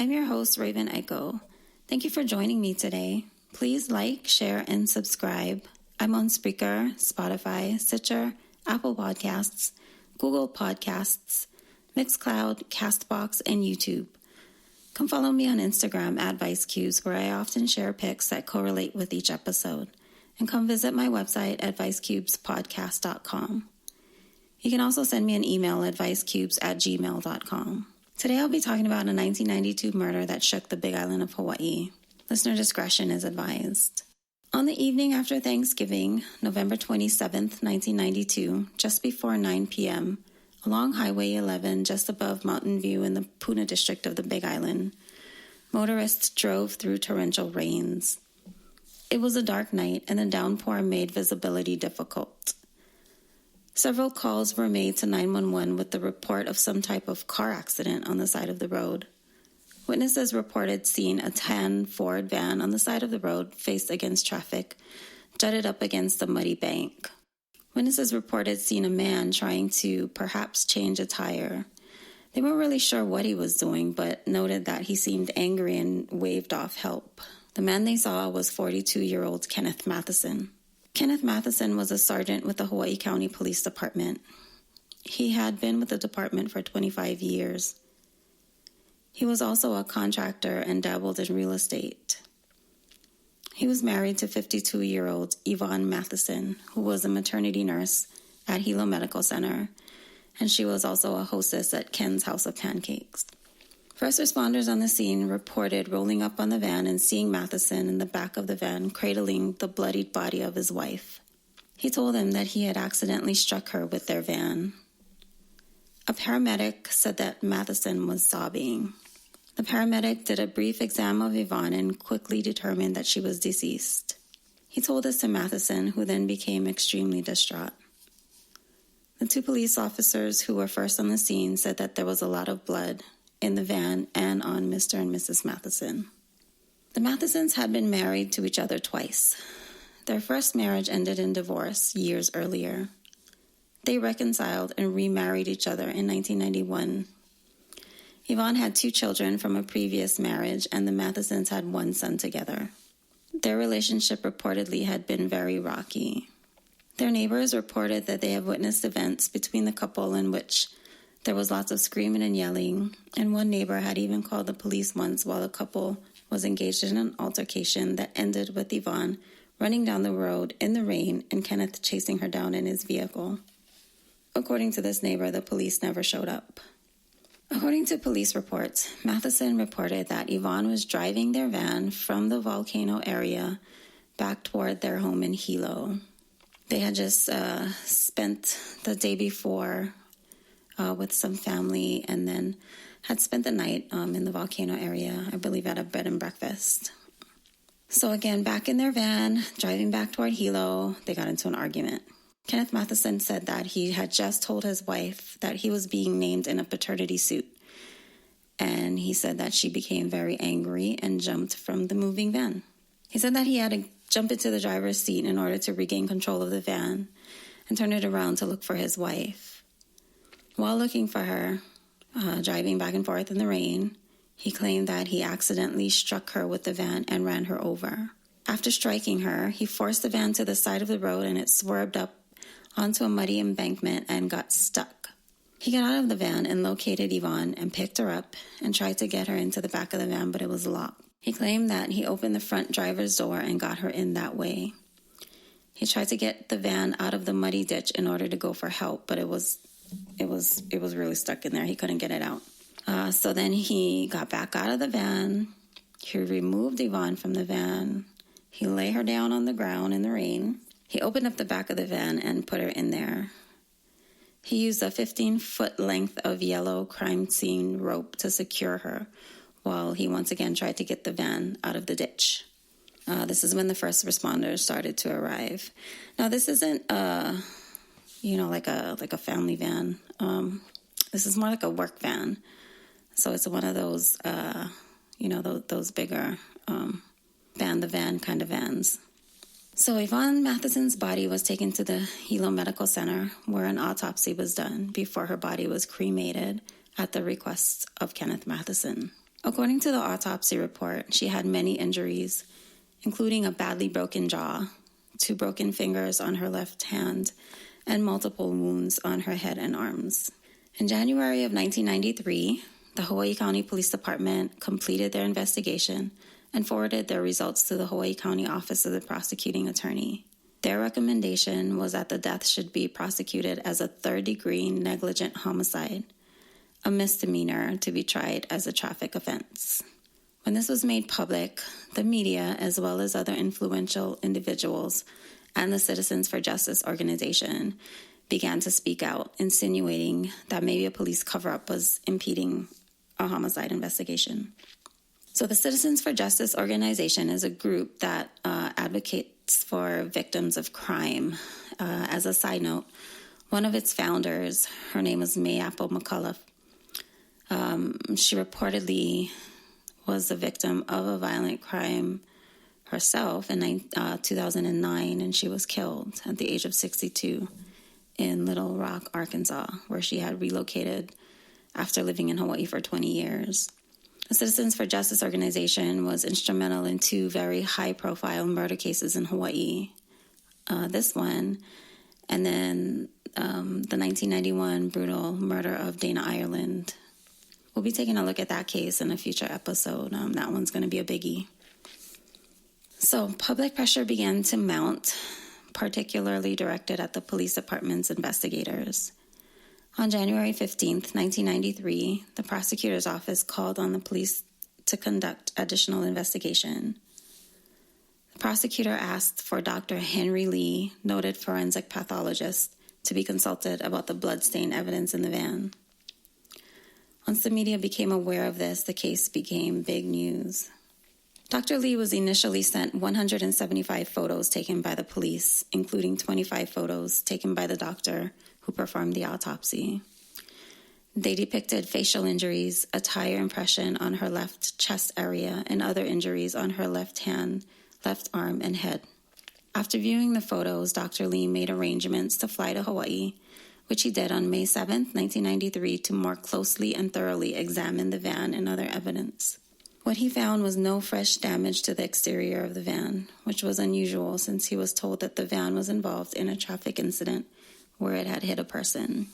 I'm your host, Raven Echo. Thank you for joining me today. Please like, share, and subscribe. I'm on Spreaker, Spotify, Stitcher, Apple Podcasts, Google Podcasts, Mixcloud, Castbox, and YouTube. Come follow me on Instagram at ViceCubes, where I often share pics that correlate with each episode. And come visit my website at vicecubespodcast.com. You can also send me an email at vicecubes@gmail.com. Today I'll be talking about a 1992 murder that shook the Big Island of Hawaii. Listener discretion is advised. On the evening after Thanksgiving, November 27th, 1992, just before 9 p.m., along Highway 11 just above Mountain View in the Puna district of the Big Island, motorists drove through torrential rains. It was a dark night, and the downpour made visibility difficult. Several calls were made to 911 with the report of some type of car accident on the side of the road. Witnesses reported seeing a tan Ford van on the side of the road faced against traffic, jutted up against a muddy bank. Witnesses reported seeing a man trying to perhaps change a tire. They weren't really sure what he was doing, but noted that he seemed angry and waved off help. The man they saw was 42-year-old Kenneth Mathison. Kenneth Mathison was a sergeant with the Hawaii County Police Department. He had been with the department for 25 years. He was also a contractor and dabbled in real estate. He was married to 52-year-old Yvonne Mathison, who was a maternity nurse at Hilo Medical Center, and she was also a hostess at Ken's House of Pancakes. First responders on the scene reported rolling up on the van and seeing Mathison in the back of the van cradling the bloodied body of his wife. He told them that he had accidentally struck her with their van. A paramedic said that Mathison was sobbing. The paramedic did a brief exam of Yvonne and quickly determined that she was deceased. He told this to Mathison, who then became extremely distraught. The two police officers who were first on the scene said that there was a lot of blood in the van and on Mr. and Mrs. Mathison. The Mathesons had been married to each other twice. Their first marriage ended in divorce years earlier. They reconciled and remarried each other in 1991. Yvonne had 2 children from a previous marriage, and the Mathesons had 1 son together. Their relationship reportedly had been very rocky. Their neighbors reported that they have witnessed events between the couple in which there was lots of screaming and yelling, and one neighbor had even called the police once while the couple was engaged in an altercation that ended with Yvonne running down the road in the rain and Kenneth chasing her down in his vehicle. According to this neighbor, the police never showed up. According to police reports, Mathison reported that Yvonne was driving their van from the volcano area back toward their home in Hilo. They had just spent the day before with some family, and then had spent the night in the volcano area, I believe at a bed and breakfast. So again, back in their van, driving back toward Hilo, they got into an argument. Kenneth Mathison said that he had just told his wife that he was being named in a paternity suit, and he said that she became very angry and jumped from the moving van. He said that he had to jump into the driver's seat in order to regain control of the van and turn it around to look for his wife. While looking for her, driving back and forth in the rain, he claimed that he accidentally struck her with the van and ran her over. After striking her, he forced the van to the side of the road and it swerved up onto a muddy embankment and got stuck. He got out of the van and located Yvonne and picked her up and tried to get her into the back of the van, but it was locked. He claimed that he opened the front driver's door and got her in that way. He tried to get the van out of the muddy ditch in order to go for help, but it was really stuck in there. He couldn't get it out. So then he got back out of the van. He removed Yvonne from the van. He lay her down on the ground in the rain. He opened up the back of the van and put her in there. He used a 15-foot length of yellow crime scene rope to secure her while he once again tried to get the van out of the ditch. This is when the first responders started to arrive. Now, this isn't like a family van. This is more like a work van. So it's one of those, those bigger the van kind of vans. So Yvonne Mathison's body was taken to the Hilo Medical Center where an autopsy was done before her body was cremated at the request of Kenneth Mathison. According to the autopsy report, she had many injuries, including a badly broken jaw, 2 broken fingers on her left hand, and multiple wounds on her head and arms. In January of 1993, the Hawaii County Police Department completed their investigation and forwarded their results to the Hawaii County Office of the Prosecuting Attorney. Their recommendation was that the death should be prosecuted as a third-degree negligent homicide, a misdemeanor to be tried as a traffic offense. When this was made public, the media, as well as other influential individuals and the Citizens for Justice organization, began to speak out, insinuating that maybe a police cover-up was impeding a homicide investigation. So the Citizens for Justice organization is a group that advocates for victims of crime. As a side note, one of its founders, her name is May Apple McCullough. She reportedly was the victim of a violent crime herself in 2009, and she was killed at the age of 62 in Little Rock, Arkansas, where she had relocated after living in Hawaii for 20 years. The Citizens for Justice organization was instrumental in 2 very high-profile murder cases in Hawaii. This one, and then the 1991 brutal murder of Dana Ireland. We'll be taking a look at that case in a future episode. That one's going to be a biggie. So public pressure began to mount, particularly directed at the police department's investigators. On January 15th, 1993, the prosecutor's office called on the police to conduct additional investigation. The prosecutor asked for Dr. Henry Lee, noted forensic pathologist, to be consulted about the bloodstain evidence in the van. Once the media became aware of this, the case became big news. Dr. Lee was initially sent 175 photos taken by the police, including 25 photos taken by the doctor who performed the autopsy. They depicted facial injuries, a tire impression on her left chest area, and other injuries on her left hand, left arm, and head. After viewing the photos, Dr. Lee made arrangements to fly to Hawaii, which he did on May 7, 1993, to more closely and thoroughly examine the van and other evidence. What he found was no fresh damage to the exterior of the van, which was unusual since he was told that the van was involved in a traffic incident where it had hit a person.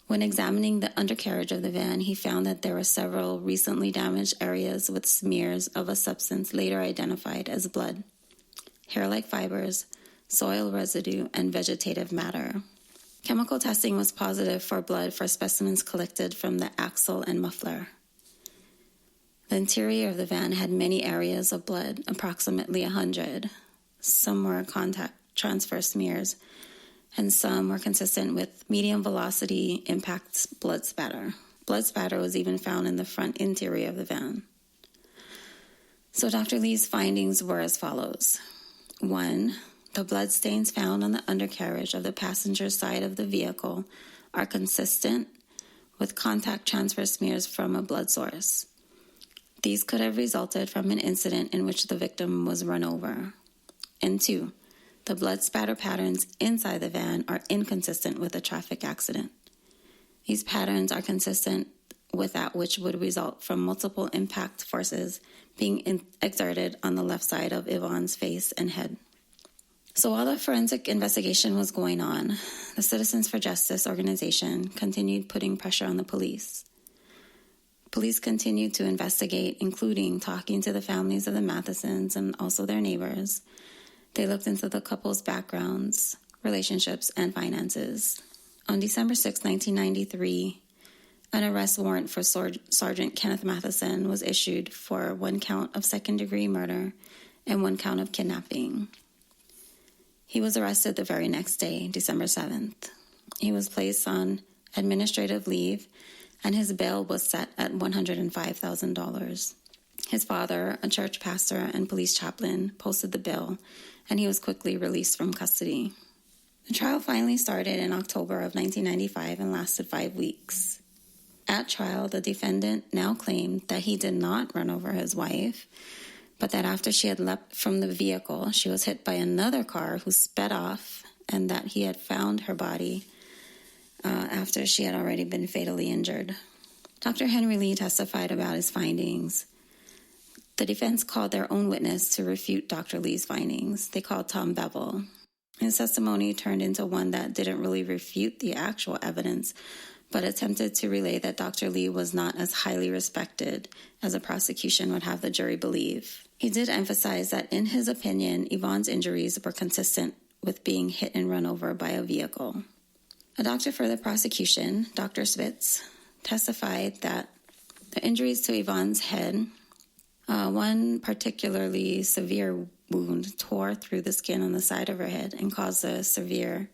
When examining the undercarriage of the van, he found that there were several recently damaged areas with smears of a substance later identified as blood, hair-like fibers, soil residue, and vegetative matter. Chemical testing was positive for blood for specimens collected from the axle and muffler. The interior of the van had many areas of blood, approximately 100. Some were contact transfer smears, and some were consistent with medium velocity impact blood spatter. Blood spatter was even found in the front interior of the van. So Dr. Lee's findings were as follows. 1. The blood stains found on the undercarriage of the passenger side of the vehicle are consistent with contact transfer smears from a blood source. These could have resulted from an incident in which the victim was run over. And 2. The blood spatter patterns inside the van are inconsistent with a traffic accident. These patterns are consistent with that which would result from multiple impact forces being exerted on the left side of Yvonne's face and head. So while the forensic investigation was going on, the Citizens for Justice organization continued putting pressure on the police. Police continued to investigate, including talking to the families of the Mathesons and also their neighbors. They looked into the couple's backgrounds, relationships, and finances. On December 6, 1993, an arrest warrant for Sergeant Kenneth Mathison was issued for 1 count of second-degree murder and 1 count of kidnapping. He was arrested the very next day, December 7th. He was placed on administrative leave, and his bail was set at $105,000. His father, a church pastor and police chaplain, posted the bill, and he was quickly released from custody. The trial finally started in October of 1995 and lasted 5 weeks. At trial, the defendant now claimed that he did not run over his wife, but that after she had leapt from the vehicle, she was hit by another car who sped off, and that he had found her body after she had already been fatally injured. Dr. Henry Lee testified about his findings. The defense called their own witness to refute Dr. Lee's findings. They called Tom Bevel. His testimony turned into one that didn't really refute the actual evidence, but attempted to relay that Dr. Lee was not as highly respected as the prosecution would have the jury believe. He did emphasize that, in his opinion, Yvonne's injuries were consistent with being hit and run over by a vehicle. A doctor for the prosecution, Dr. Spitz, testified that the injuries to Yvonne's head, one particularly severe wound, tore through the skin on the side of her head and caused a severe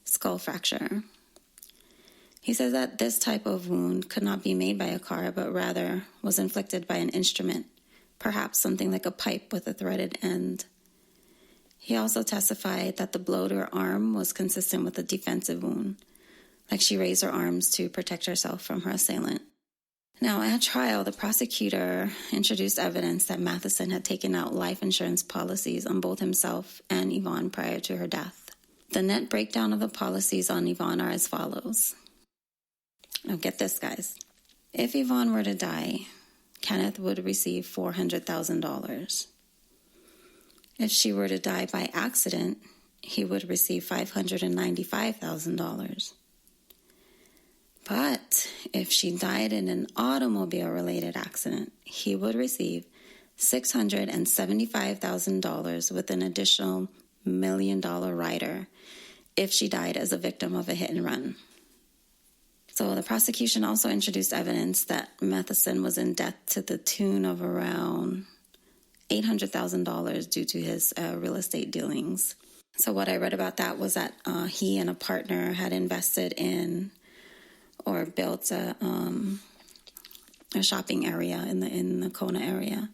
skull fracture. He says that this type of wound could not be made by a car, but rather was inflicted by an instrument, perhaps something like a pipe with a threaded end. He also testified that the blow to her arm was consistent with a defensive wound, like she raised her arms to protect herself from her assailant. Now, at trial, the prosecutor introduced evidence that Mathison had taken out life insurance policies on both himself and Yvonne prior to her death. The net breakdown of the policies on Yvonne are as follows. Now, get this, guys. If Yvonne were to die, Kenneth would receive $400,000. If she were to die by accident, he would receive $595,000. But if she died in an automobile-related accident, he would receive $675,000 with an additional $1 million rider if she died as a victim of a hit and run. So the prosecution also introduced evidence that Mathison was in debt to the tune of around $800,000 due to his real estate dealings. So what I read about that was that he and a partner had invested in or built a shopping area in the Kona area.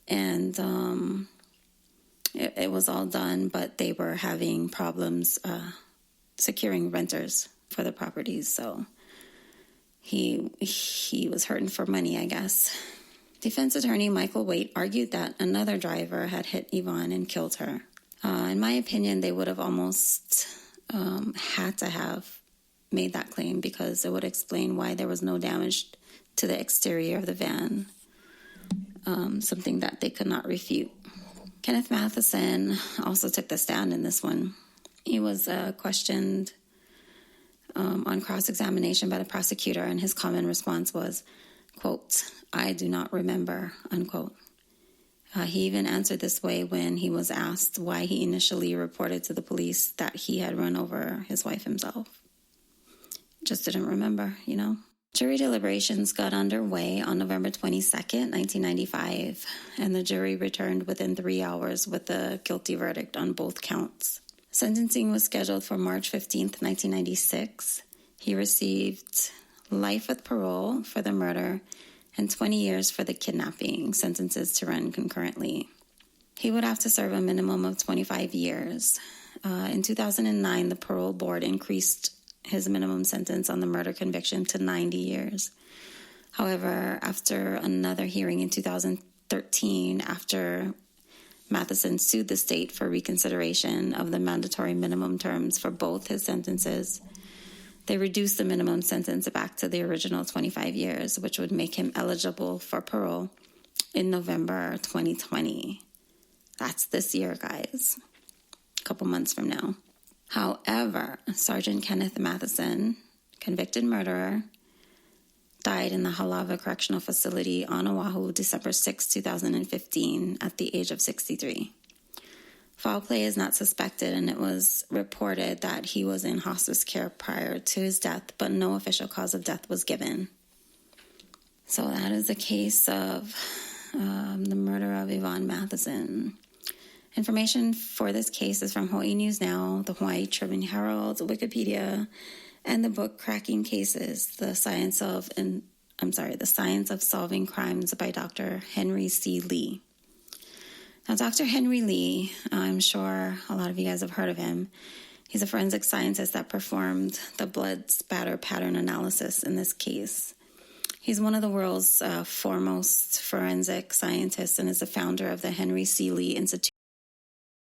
And it was all done, but they were having problems securing renters for the properties. So he was hurting for money, I guess. Defense attorney Michael Waite argued that another driver had hit Yvonne and killed her. In my opinion, they would have almost had to have made that claim because it would explain why there was no damage to the exterior of the van, something that they could not refute. Kenneth Mathison also took the stand in this one. He was questioned on cross-examination by the prosecutor, and his common response was, quote, "I do not remember," unquote. He even answered this way when he was asked why he initially reported to the police that he had run over his wife himself. Just didn't remember, you know. Jury deliberations got underway on November 22nd, 1995, and the jury returned within 3 hours with a guilty verdict on both counts. Sentencing was scheduled for March 15th, 1996. He received life with parole for the murder and 20 years for the kidnapping, sentences to run concurrently. He would have to serve a minimum of 25 years. In 2009, the parole board increased his minimum sentence on the murder conviction to 90 years. However, after another hearing in 2013, after Mathison sued the state for reconsideration of the mandatory minimum terms for both his sentences, they reduced the minimum sentence back to the original 25 years, which would make him eligible for parole in November 2020. That's this year, guys. A couple months from now. However, Sergeant Kenneth Mathison, convicted murderer, died in the Halawa Correctional Facility on Oahu December 6, 2015, at the age of 63. Foul play is not suspected, and it was reported that he was in hospice care prior to his death, but no official cause of death was given. So that is the case of the murder of Yvonne Mathison. Information for this case is from Hawaii News Now, the Hawaii Tribune Herald, Wikipedia, and the book Cracking Cases: The Science of Solving Crimes by Dr. Henry C. Lee. Now, Dr. Henry Lee, I'm sure a lot of you guys have heard of him. He's a forensic scientist that performed the blood spatter pattern analysis in this case. He's one of the world's foremost forensic scientists and is the founder of the Henry C. Lee Institute